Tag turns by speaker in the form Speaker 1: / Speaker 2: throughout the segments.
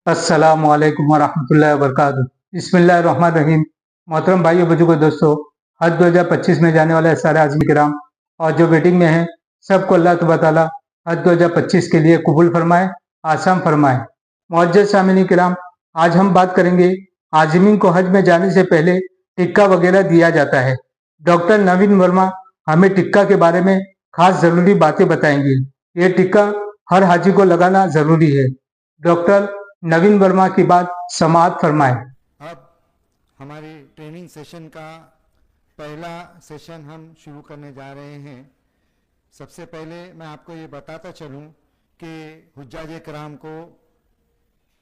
Speaker 1: अस्सलामु अलैकुम वरहमतुल्लाहि वबरकातुहू। बिस्मिल्लाहिर्रहमानिर्रहीम। मोहतरम भाइयों बुजुर्गों दोस्तों, हज 2025 में जाने वाले सारे आज़मी किराम और जो वेटिंग में हैं, सबको अल्लाह तबारक व तआला हज 2025 के लिए कबूल फरमाए, आसान फरमाए। मुअज्जज़ सामिनीन किराम, आज हम बात करेंगे आज़मीन को हज में जाने से पहले टिक्का वगैरह दिया जाता है। डॉक्टर नवीन वर्मा हमें टिक्का के बारे में खास ज़रूरी बातें बताएंगे। ये टिक्का हर हाजी को लगाना ज़रूरी है। डॉक्टर नवीन वर्मा की बात समाअत फरमाएं।
Speaker 2: अब हमारे ट्रेनिंग सेशन का पहला सेशन हम शुरू करने जा रहे हैं। सबसे पहले मैं आपको ये बताता चलूं कि हुज्जाज कराम को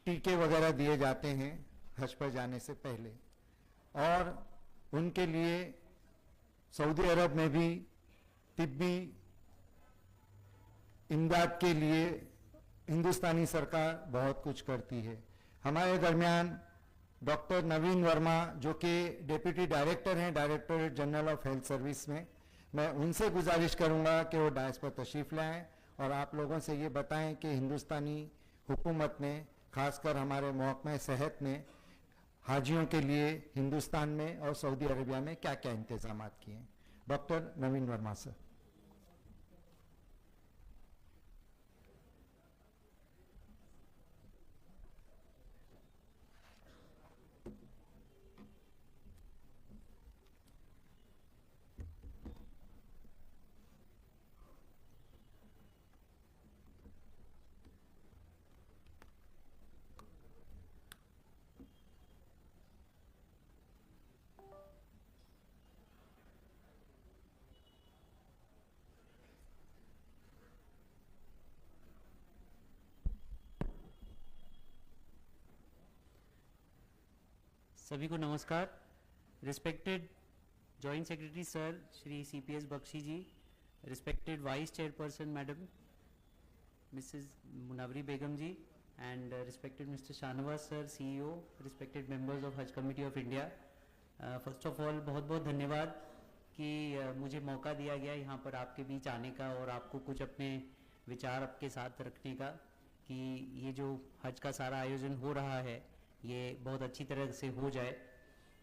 Speaker 2: टीके वगैरह दिए जाते हैं हज पर जाने से पहले, और उनके लिए सऊदी अरब में भी तिब्बी इमदाद के लिए हिंदुस्तानी सरकार बहुत कुछ करती है। हमारे दरमियान डॉक्टर नवीन वर्मा जो कि डेप्यूटी डायरेक्टर हैं directorate general of health service में, मैं उनसे गुजारिश करूंगा कि वो डायस पर तशरीफ़ लाएं और आप लोगों से ये बताएं कि हिंदुस्तानी हुकूमत ने, खासकर हमारे महकमा सेहत ने हाजियों के लिए हिंदुस्तान में और सऊदी अरबिया में क्या क्या इंतजाम किए हैं। Doctor Naveen Verma sir.
Speaker 3: सभी को नमस्कार। Respected joint secretary sir Shri CPS Bakhshi ji, respected vice chairperson madam Mrs Munawari Begum ji, and respected mister Shahnawaz sir CEO, respected members of Haj committee of India. First of all बहुत बहुत धन्यवाद कि मुझे मौका दिया गया यहाँ पर आपके बीच आने का और आपको कुछ अपने विचार आपके साथ रखने का कि ये जो हज का सारा आयोजन हो रहा है ये बहुत अच्छी तरह से हो जाए।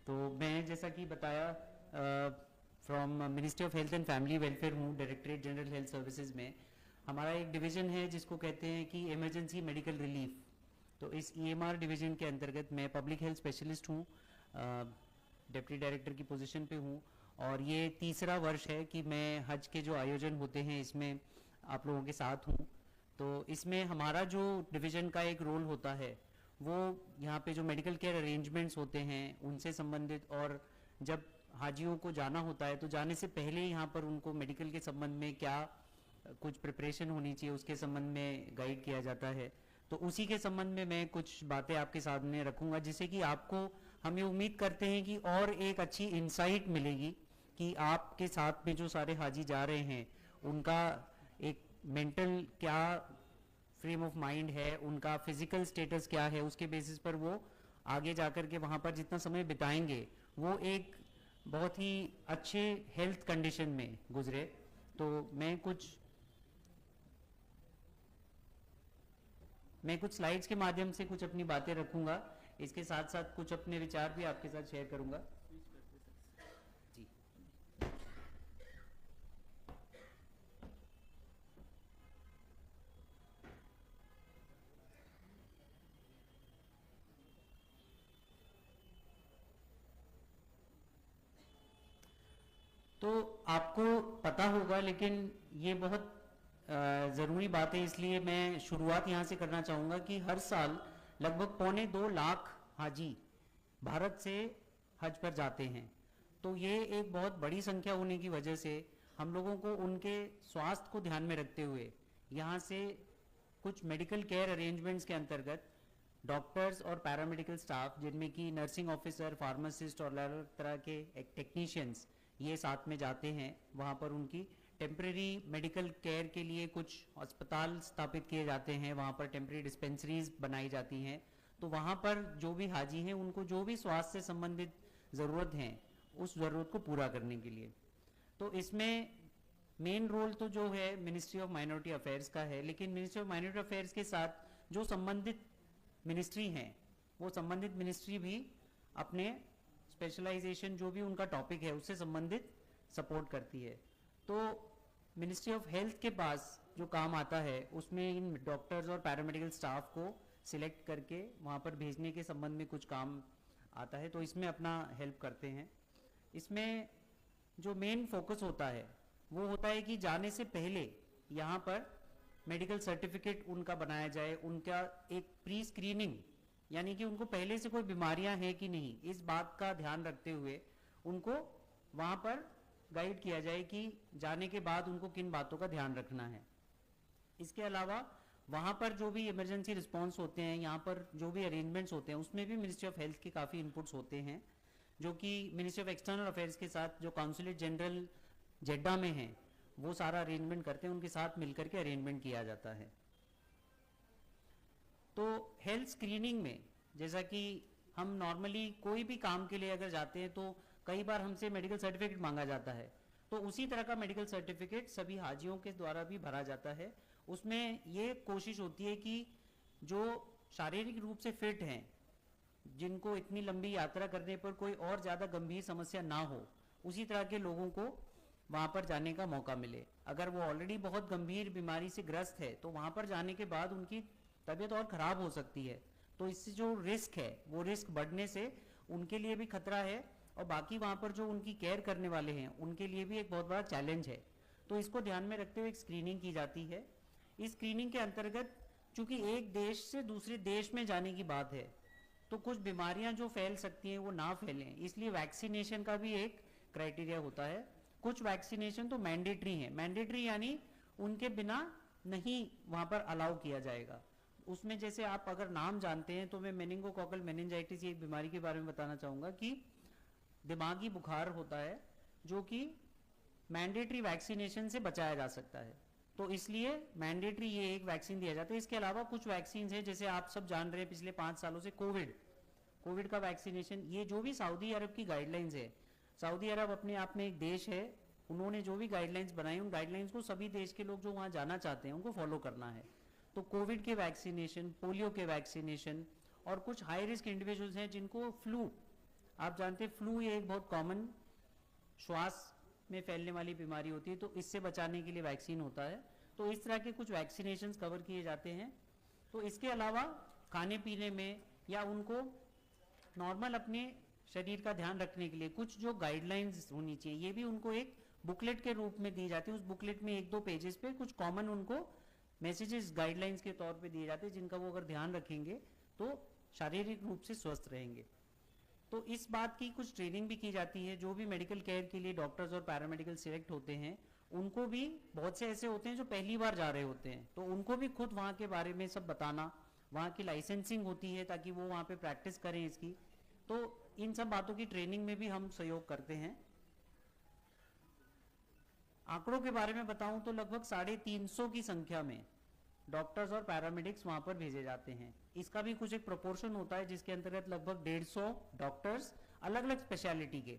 Speaker 3: तो मैं जैसा कि बताया from ministry of health and family welfare हूँ, डायरेक्टरेट जनरल हेल्थ सर्विसेज में। हमारा एक डिवीज़न है जिसको कहते हैं कि इमरजेंसी मेडिकल रिलीफ। तो इस EMR डिवीज़न के अंतर्गत मैं पब्लिक हेल्थ स्पेशलिस्ट हूँ, डिप्टी डायरेक्टर की पोजीशन पे हूँ, और ये तीसरा वर्ष है कि मैं हज के जो आयोजन होते हैं इसमें आप लोगों के साथ हूँ। तो इसमें हमारा जो डिवीज़न का एक रोल होता है वो यहाँ पे जो मेडिकल केयर अरेंजमेंट्स होते हैं उनसे संबंधित, और जब हाजियों को जाना होता है तो जाने से पहले यहाँ पर उनको मेडिकल के संबंध में क्या कुछ प्रिपरेशन होनी चाहिए उसके संबंध में गाइड किया जाता है। तो उसी के संबंध में मैं कुछ बातें आपके सामने रखूँगा जिससे कि आपको, हम ये उम्मीद करते हैं कि और एक अच्छी इंसाइट मिलेगी कि आपके साथ में जो सारे हाजी जा रहे हैं उनका एक मेंटल क्या फ्रेम ऑफ माइंड है, उनका फिजिकल स्टेटस क्या है, उसके बेसिस पर वो आगे जाकर के वहाँ पर जितना समय बिताएंगे वो एक बहुत ही अच्छे हेल्थ कंडीशन में गुजरे। तो मैं कुछ स्लाइड्स के माध्यम से कुछ अपनी बातें रखूंगा, इसके साथ साथ कुछ अपने विचार भी आपके साथ शेयर करूंगा। जी, तो आपको पता होगा, लेकिन ये बहुत ज़रूरी बात है, इसलिए मैं शुरुआत यहाँ से करना चाहूँगा कि हर साल लगभग 1.25 लाख हाजी भारत से हज पर जाते हैं। तो ये एक बहुत बड़ी संख्या होने की वजह से हम लोगों को उनके स्वास्थ्य को ध्यान में रखते हुए यहाँ से कुछ मेडिकल केयर अरेंजमेंट्स के अंतर्गत डॉक्टर्स और पैरामेडिकल स्टाफ, जिनमें कि नर्सिंग ऑफिसर, फार्मासिस्ट और अलग तरह के टेक्नीशियंस ये साथ में जाते हैं। वहाँ पर उनकी टेम्प्रेरी मेडिकल केयर के लिए कुछ अस्पताल स्थापित किए जाते हैं, वहाँ पर टेम्प्रेरी डिस्पेंसरीज बनाई जाती हैं। तो वहाँ पर जो भी हाजी हैं उनको जो भी स्वास्थ्य से संबंधित ज़रूरत है उस ज़रूरत को पूरा करने के लिए, तो इसमें मेन रोल तो जो है मिनिस्ट्री ऑफ माइनॉरिटी अफेयर्स का है, लेकिन मिनिस्ट्री ऑफ माइनॉरिटी अफेयर्स के साथ जो संबंधित मिनिस्ट्री हैं वो संबंधित मिनिस्ट्री भी अपने स्पेशलाइजेशन जो भी उनका टॉपिक है उससे संबंधित सपोर्ट करती है। तो मिनिस्ट्री ऑफ हेल्थ के पास जो काम आता है उसमें इन डॉक्टर्स और पैरामेडिकल स्टाफ को सिलेक्ट करके वहाँ पर भेजने के संबंध में कुछ काम आता है, तो इसमें अपना हेल्प करते हैं। इसमें जो मेन फोकस होता है वो होता है कि जाने से पहले यहाँ पर मेडिकल सर्टिफिकेट उनका बनाया जाए, उनका एक प्री स्क्रीनिंग यानी कि उनको पहले से कोई बीमारियां हैं कि नहीं इस बात का ध्यान रखते हुए उनको वहाँ पर गाइड किया जाए कि जाने के बाद उनको किन बातों का ध्यान रखना है। इसके अलावा वहाँ पर जो भी इमरजेंसी रिस्पॉन्स होते हैं, यहाँ पर जो भी अरेंजमेंट्स होते हैं उसमें भी मिनिस्ट्री ऑफ हेल्थ के काफ़ी इनपुट्स होते हैं, जो कि मिनिस्ट्री ऑफ एक्सटर्नल अफेयर्स के साथ जो कॉन्सुलेट जनरल जेड्डा में है वो सारा अरेंजमेंट करते हैं, उनके साथ मिलकर के अरेंजमेंट किया जाता है। तो हेल्थ स्क्रीनिंग में जैसा कि हम नॉर्मली कोई भी काम के लिए अगर जाते हैं तो कई बार हमसे मेडिकल सर्टिफिकेट मांगा जाता है, तो उसी तरह का मेडिकल सर्टिफिकेट सभी हाजियों के द्वारा भी भरा जाता है। उसमें ये कोशिश होती है कि जो शारीरिक रूप से फिट हैं, जिनको इतनी लंबी यात्रा करने पर कोई और ज़्यादा गंभीर समस्या ना हो, उसी तरह के लोगों को वहाँ पर जाने का मौका मिले। अगर वो ऑलरेडी बहुत गंभीर बीमारी से ग्रस्त है तो वहाँ पर जाने के बाद उनकी तबीयत और ख़राब हो सकती है, तो इससे जो रिस्क है वो रिस्क बढ़ने से उनके लिए भी खतरा है और बाकी वहाँ पर जो उनकी केयर करने वाले हैं उनके लिए भी एक बहुत बड़ा चैलेंज है। तो इसको ध्यान में रखते हुए एक स्क्रीनिंग की जाती है। इस स्क्रीनिंग के अंतर्गत चूंकि एक देश से दूसरे देश में जाने की बात है तो कुछ बीमारियां जो फैल सकती हैं वो ना फैलें, इसलिए वैक्सीनेशन का भी एक क्राइटेरिया होता है। कुछ वैक्सीनेशन तो मैंडेटरी हैं, मैंडेटरी यानी उनके बिना नहीं वहाँ पर अलाउ किया जाएगा। उसमें जैसे आप अगर नाम जानते हैं तो मैं मेनिंगोकोकल मेनिंजाइटिस एक बीमारी के बारे में बताना चाहूँगा कि दिमागी बुखार होता है जो कि मैंडेटरी वैक्सीनेशन से बचाया जा सकता है, तो इसलिए मैंडेटरी ये एक वैक्सीन दिया जाता है। इसके अलावा कुछ वैक्सीन हैं जैसे आप सब जान रहे हैं पिछले 5 सालों से कोविड का वैक्सीनेशन, ये जो भी सऊदी अरब की गाइडलाइंस है, सऊदी अरब अपने आप में एक देश है, उन्होंने जो भी गाइडलाइंस बनाई उन गाइडलाइंस को सभी देश के लोग जो वहाँ जाना चाहते हैं उनको फॉलो करना है। तो कोविड के वैक्सीनेशन, पोलियो के वैक्सीनेशन और कुछ हाई रिस्क इंडिविजुअल्स हैं जिनको फ्लू, आप जानते हैं फ्लू ये एक बहुत कॉमन श्वास में फैलने वाली बीमारी होती है, तो इससे बचाने के लिए वैक्सीन होता है। तो इस तरह के कुछ वैक्सीनेशंस कवर किए जाते हैं। तो इसके अलावा खाने पीने में या उनको नॉर्मल अपने शरीर का ध्यान रखने के लिए कुछ जो गाइडलाइंस होनी चाहिए ये भी उनको एक बुकलेट के रूप में दी जाती है। उस बुकलेट में 1-2 पेजेस पे कुछ कॉमन उनको मैसेजेस गाइडलाइंस के तौर पे दिए जाते हैं जिनका वो अगर ध्यान रखेंगे तो शारीरिक रूप से स्वस्थ रहेंगे। तो इस बात की कुछ ट्रेनिंग भी की जाती है। जो भी मेडिकल केयर के लिए डॉक्टर्स और पैरामेडिकल सिलेक्ट होते हैं उनको भी, बहुत से ऐसे होते हैं जो पहली बार जा रहे होते हैं, तो उनको भी खुद वहाँ के बारे में सब बताना, वहाँ की लाइसेंसिंग होती है ताकि वो वहाँ पे प्रैक्टिस करें इसकी, तो इन सब बातों की ट्रेनिंग में भी हम सहयोग करते हैं। आंकड़ों के बारे में बताऊं तो लगभग 350 की संख्या में डॉक्टर्स और पैरामेडिक्स वहां पर भेजे जाते हैं। इसका भी कुछ एक प्रोपोर्शन होता है जिसके अंतर्गत लगभग 150 डॉक्टर्स अलग अलग स्पेशलिटी के,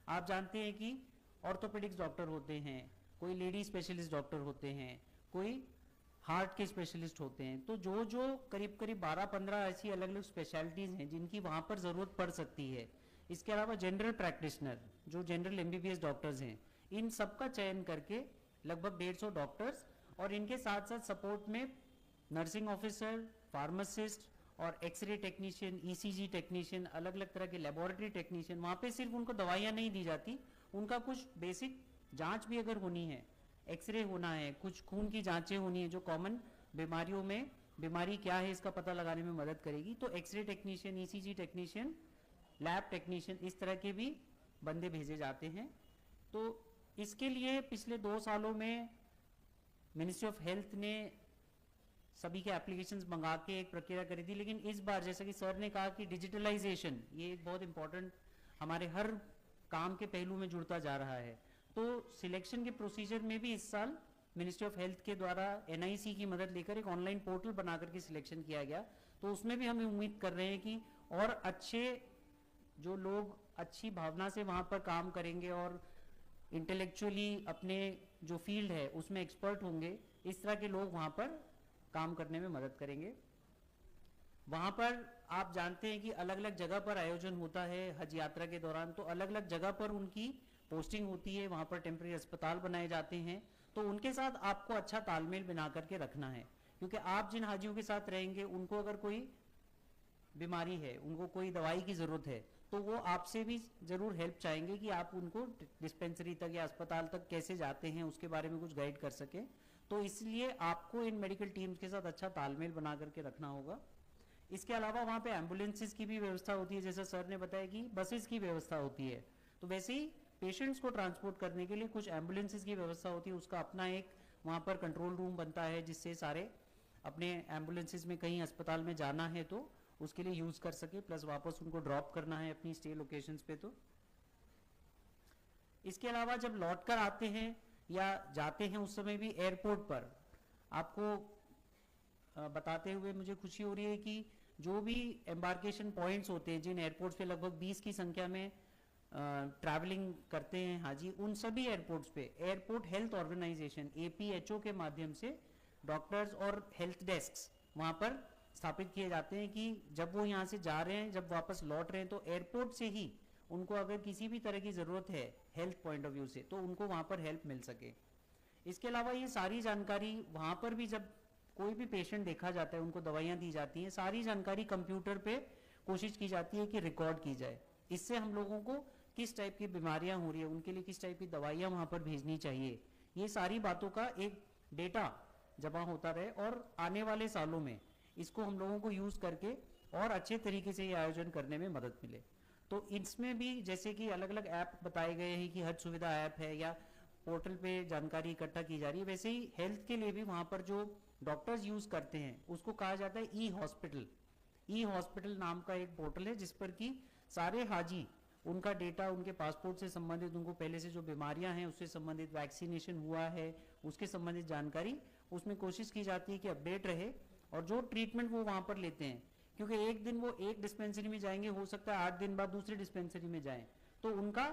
Speaker 3: आप जानते हैं कि ऑर्थोपेडिक्स डॉक्टर होते हैं, कोई लेडी स्पेशलिस्ट डॉक्टर होते हैं, कोई हार्ट के स्पेशलिस्ट होते हैं, तो जो जो करीब 12-15 ऐसी अलग अलग स्पेशलिटीज हैं जिनकी वहां पर जरूरत पड़ सकती है। इसके अलावा जनरल प्रैक्टिशनर जो जनरल MBBS डॉक्टर्स हैं, इन सबका चयन करके लगभग 150 डॉक्टर्स और इनके साथ साथ सपोर्ट में नर्सिंग ऑफिसर, फार्मासिस्ट और एक्सरे टेक्नीशियन, ECG टेक्नीशियन, अलग अलग तरह के लेबोरेटरी टेक्नीशियन। वहाँ पे सिर्फ उनको दवाइयाँ नहीं दी जाती, उनका कुछ बेसिक जांच भी अगर होनी है, एक्सरे होना है, कुछ खून की जांचें होनी है जो कॉमन बीमारियों में बीमारी क्या है इसका पता लगाने में मदद करेगी, तो X ray technician, ECG technician, lab technician, इस तरह के भी बंदे भेजे जाते हैं। तो इसके लिए पिछले 2 सालों में मिनिस्ट्री ऑफ हेल्थ ने सभी के एप्लीकेशंस मंगा के एक प्रक्रिया करी थी, लेकिन इस बार जैसा कि सर ने कहा कि डिजिटलाइजेशन ये एक बहुत इंपॉर्टेंट हमारे हर काम के पहलू में जुड़ता जा रहा है, तो सिलेक्शन के प्रोसीजर में भी इस साल मिनिस्ट्री ऑफ हेल्थ के द्वारा NIC की मदद लेकर एक ऑनलाइन पोर्टल बना करके सिलेक्शन किया गया। तो उसमें भी हम उम्मीद कर रहे हैं कि और अच्छे जो लोग अच्छी भावना से वहाँ पर काम करेंगे और इंटेलेक्चुअली अपने जो फील्ड है उसमें एक्सपर्ट होंगे, इस तरह के लोग वहाँ पर काम करने में मदद करेंगे। वहाँ पर आप जानते हैं कि अलग अलग जगह पर आयोजन होता है हज यात्रा के दौरान, तो अलग अलग जगह पर उनकी पोस्टिंग होती है, वहाँ पर टेम्परेरी अस्पताल बनाए जाते हैं। तो उनके साथ आपको अच्छा तालमेल बना करके रखना है, क्योंकि आप जिन हाजियों के साथ रहेंगे उनको अगर कोई बीमारी है, उनको कोई दवाई की ज़रूरत है, तो वो आपसे भी ज़रूर हेल्प चाहेंगे कि आप उनको डिस्पेंसरी तक या अस्पताल तक कैसे जाते हैं उसके बारे में कुछ गाइड कर सकें। तो इसलिए आपको इन मेडिकल टीम्स के साथ अच्छा तालमेल बना करके रखना होगा। इसके अलावा वहाँ पे एम्बुलेंसेस की भी व्यवस्था होती है, जैसा सर ने बताया कि बसेस की व्यवस्था होती है, तो वैसे ही पेशेंट्स को ट्रांसपोर्ट करने के लिए कुछ एम्बुलेंसेस की व्यवस्था होती है। उसका अपना एक वहाँ पर कंट्रोल रूम बनता है, जिससे सारे अपने एम्बुलेंसेस में कहीं अस्पताल में जाना है तो उसके लिए यूज़ कर सके, प्लस वापस उनको ड्रॉप करना है अपनी स्टे लोकेशंस पे। तो इसके अलावा जब लौट कर आते हैं या जाते हैं उस समय भी एयरपोर्ट पर आपको बताते हुए मुझे खुशी हो रही है कि जो भी एम्बार्केशन पॉइंट्स होते हैं, जिन एयरपोर्ट्स पे लगभग 20 की संख्या में ट्रैवलिंग करते हैं हाजी, उन सभी एयरपोर्ट्स पे एयरपोर्ट हेल्थ ऑर्गेनाइजेशन APHO के माध्यम से डॉक्टर्स और हेल्थ डेस्क वहाँ पर स्थापित किए जाते हैं कि जब वो यहाँ से जा रहे हैं, जब वापस लौट रहे हैं, तो एयरपोर्ट से ही उनको अगर किसी भी तरह की ज़रूरत है हेल्थ पॉइंट ऑफ व्यू से, तो उनको वहाँ पर हेल्प मिल सके। इसके अलावा ये सारी जानकारी वहाँ पर भी जब कोई भी पेशेंट देखा जाता है, उनको दवाइयाँ दी जाती हैं, सारी जानकारी कंप्यूटर पे कोशिश की जाती है कि रिकॉर्ड की जाए। इससे हम लोगों को किस टाइप की बीमारियाँ हो रही है, उनके लिए किस टाइप की दवाइयाँ वहाँ पर भेजनी चाहिए, ये सारी बातों का एक डेटा जमा होता रहे और आने वाले सालों में इसको हम लोगों को यूज़ करके और अच्छे तरीके से ये आयोजन करने में मदद मिले। तो इसमें भी जैसे कि अलग अलग ऐप बताए गए हैं कि हज सुविधा ऐप है या पोर्टल पे जानकारी इकट्ठा की जा रही है, वैसे ही हेल्थ के लिए भी वहाँ पर जो डॉक्टर्स यूज़ करते हैं उसको कहा जाता है ई हॉस्पिटल नाम का एक पोर्टल है, जिस पर कि सारे हाजी उनका डेटा, उनके पासपोर्ट से संबंधित, उनको पहले से जो बीमारियां हैं उससे संबंधित, वैक्सीनेशन हुआ है उसके संबंधित जानकारी उसमें कोशिश की जाती है कि अपडेट रहे। और जो ट्रीटमेंट वो वहाँ पर लेते हैं, क्योंकि एक दिन वो एक डिस्पेंसरी में जाएंगे, हो सकता है 8 दिन बाद दूसरी डिस्पेंसरी में जाएं, तो उनका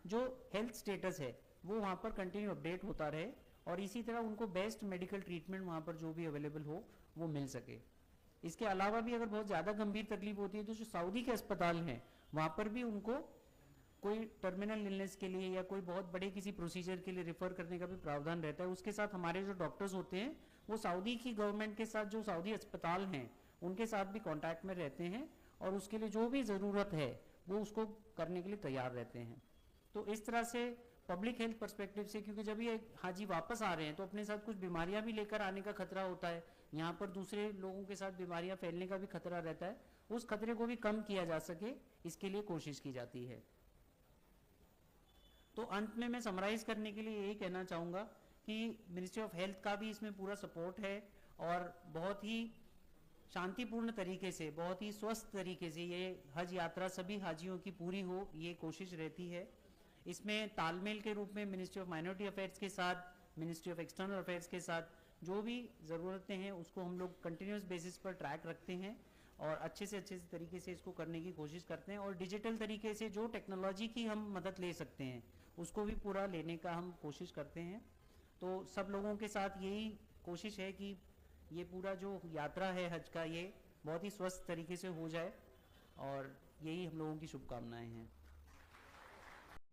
Speaker 3: जो हेल्थ स्टेटस है वो वहाँ पर कंटिन्यू अपडेट होता रहे और इसी तरह उनको बेस्ट मेडिकल ट्रीटमेंट वहाँ पर जो भी अवेलेबल हो वो मिल सके। इसके अलावा भी अगर बहुत ज़्यादा गंभीर तकलीफ होती है तो जो सऊदी के अस्पताल हैं वहाँ पर भी उनको कोई टर्मिनल इलनेस के लिए या कोई बहुत बड़े किसी प्रोसीजर के लिए रेफर करने का भी प्रावधान रहता है। उसके साथ हमारे जो डॉक्टर्स होते हैं वो सऊदी की गवर्नमेंट के साथ, जो सऊदी अस्पताल हैं उनके साथ भी कांटेक्ट में रहते हैं और उसके लिए जो भी ज़रूरत है वो उसको करने के लिए तैयार रहते हैं। तो इस तरह से पब्लिक हेल्थ पर्सपेक्टिव से, क्योंकि जब ये हाजी वापस आ रहे हैं तो अपने साथ कुछ बीमारियां भी लेकर आने का खतरा होता है, यहाँ पर दूसरे लोगों के साथ बीमारियां फैलने का भी खतरा रहता है, उस खतरे को भी कम किया जा सके इसके लिए कोशिश की जाती है। तो अंत में मैं समराइज करने के लिए यही कहना चाहूँगा कि मिनिस्ट्री ऑफ हेल्थ का भी इसमें पूरा सपोर्ट है और बहुत ही शांतिपूर्ण तरीके से, बहुत ही स्वस्थ तरीके से ये हज यात्रा सभी हाजियों की पूरी हो, ये कोशिश रहती है। इसमें तालमेल के रूप में मिनिस्ट्री ऑफ माइनॉरिटी अफेयर्स के साथ, मिनिस्ट्री ऑफ एक्सटर्नल अफेयर्स के साथ जो भी ज़रूरतें हैं उसको हम लोग कंटिन्यूस बेसिस पर ट्रैक रखते हैं और अच्छे से तरीके से इसको करने की कोशिश करते हैं और डिजिटल तरीके से जो टेक्नोलॉजी की हम मदद ले सकते हैं उसको भी पूरा लेने का हम कोशिश करते हैं। तो सब लोगों के साथ यही कोशिश है कि ये पूरा जो यात्रा है हज का, ये बहुत ही स्वस्थ तरीके से हो जाए और यही हम लोगों की शुभकामनाएं हैं।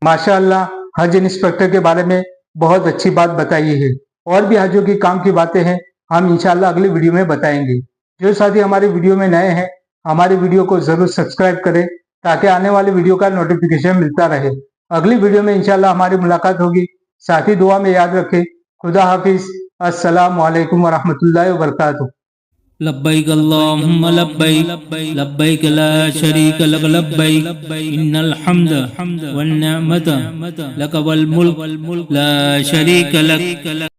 Speaker 1: माशाअल्लाह, हज इंस्पेक्टर के बारे में बहुत अच्छी बात बताई है और भी हजों की काम की बातें हैं हम इंशाल्लाह अगली वीडियो में बताएंगे। जो साथी हमारे वीडियो में नए हैं हमारे वीडियो को जरूर सब्सक्राइब करें ताकि आने वाले वीडियो का नोटिफिकेशन मिलता रहे। अगली वीडियो में इंशाल्लाह हमारी मुलाकात होगी। साथी दुआ में याद रखें। खुदा हाफिज। अस्सलामु अलैकुम वरहमतुल्लाहि वबरकातुहू।
Speaker 4: लब्बैक अल्लाहुम्मा लब्बैक लब्बैक ला शरीक लक लब्बैक इन्नल हम्द वन निअमत लक वल मुल्क ला शरीक लक।